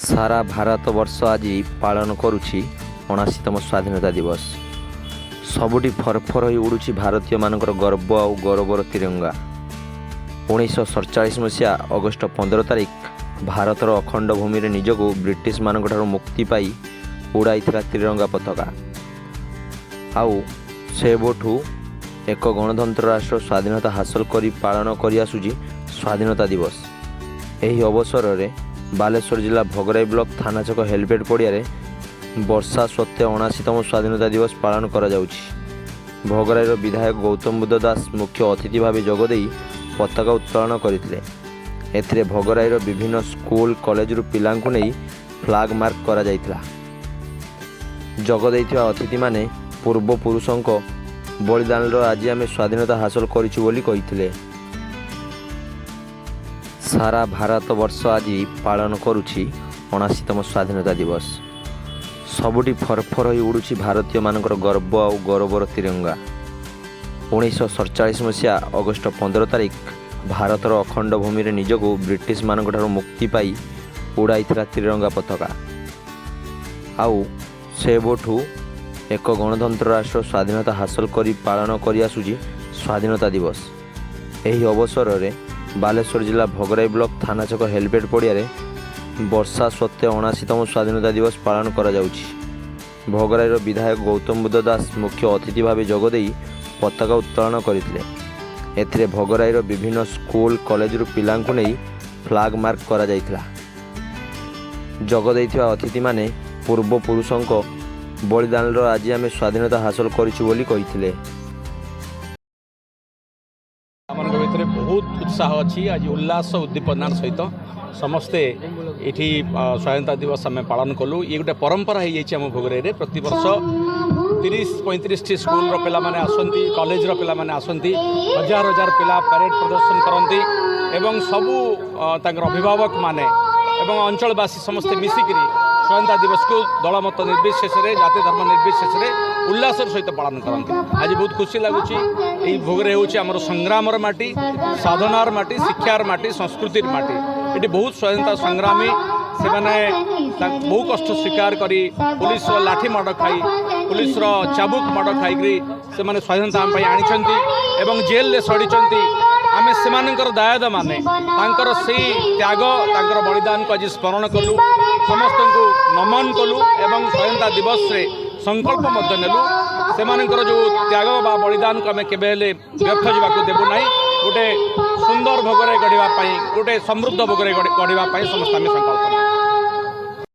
सारा भारत वर्ष आज पालन करुछि 79तम स्वाधीनता दिवस। सबुठी फरफर हो उड़ुछि भारतीय मानकर गर्व आउ गौरवर तिरंगा। 1947 मसीहा अगस्ट 15 तारिख भारतर अखंड भूमि रे निजको ब्रिटिश मानक ठारू मुक्ति पाई उड़ाई तिरंगा पताका। आउ सेबठू एक गणतंत्र राष्ट्र स्वाधीनता हासिल करी पालन करी आसुछि स्वाधीनता दिवस। एही अवसर रे बालेश्वर जिला भोगराई ब्लॉक थाना छक हेलमेट पड़िया वर्षा सत्वे 79तम स्वाधीनता दिवस पालन करा जाउछि। भोगराईर विधायक गौतम बुद्ध दास मुख्य अतिथि भाव जोगदे पताका उत्तोलन करथिले। एथिरे भोगराईर विभिन्न स्कूल कॉलेज रु पिलांकु नै फ्लैग मार्क करा जायतिला। जोगदैथिबा अतिथि माने पूर्व पुरुषों बलिदान आज आम स्वाधीनता हासिल करिछु बोली कहिथिले। सारा भारत वर्ष आज पालन करुछि 79तम स्वाधीनता दिवस। सबुठी फरफर हो उड़ुछि भारतीय मानकर गर्व आउ गौरवर तिरंगा। 1947 मसीहा अगस्ट 15 तारिख भारतर अखंड भूमि रे निजको ब्रिटिश मानक ठारू मुक्ति पाई उड़ाई तिरंगा पताका। आउ सेबठू एक गणतंत्र राष्ट्र स्वाधीनता हासिल करी पालन करी आसुछि स्वाधीनता दिवस। एही अवसर रे बालेश्वर जिला भोगराई ब्लॉक थाना छक हेलमेट पड़िया वर्षा सत्वे 79तम स्वाधीनता दिवस पालन करा जाउछि। भोगराईर विधायक गौतम बुद्ध दास मुख्य अतिथि भाव जोगदे पताका उत्तोलन करथिले। एथिरे भोगराईर विभिन्न स्कूल कॉलेज रु पिलांकु नै फ्लैग मार्क करा जायतिला। जोगदैथिबा अतिथि माने पूर्व पुरुषों बलिदान आज आम स्वाधीनता हासिल करिछु बोली कहिथिले। भीतर बहुत उत्साह अच्छी आज उल्लास उद्दीपनार सहित समस्ते ये स्वाधीनता दिवस आम पालन कलु। ये गोटे परंपरा हो जाए भोगराई प्रति वर्ष 30-35 स्कूल पिला माने आसंती, कॉलेज पिला माने आसंती, हजार हजार पिला परेड प्रदर्शन करती एवं सबू तांकर अभिभावक माने एवं अंचलवासी समस्ते मिसिकी स्वाधीनता दिवस को दलमत निर्विशेष जाति धर्म निर्विशेष उल्लासर सहित पालन करते। आज बहुत खुशी लगुच। यही भोगराई हूँ आम संग्रामर माटी, साधनार माटी, शिक्षार माटी, संस्कृतिर माटी। ये बहुत स्वाधीनता संग्रामी से बहु कष्ट स्वीकार करी पुलिस लाठी माड़ खाई पुलिस चाबुक माड़ खाई से स्वाधीनता आम आनी एवं जेल सड़ी आमे सेमानकर दायद माने तांकर से त्याग तांकर बलिदान को आज स्मरण कलु, समस्त को नमन कलु एवं स्वाधीनता दिवस रे संकल्प मध्य नेलु सेमानकर जो त्याग बा बलिदान को आमे केबे हेले व्यर्थ जावाक देबु नाही। गोटे सुंदर भोगराई गढ़िबा पई, गोटे समृद्ध भोगराई गढ़िबा पई समस्त आमे संकल्प।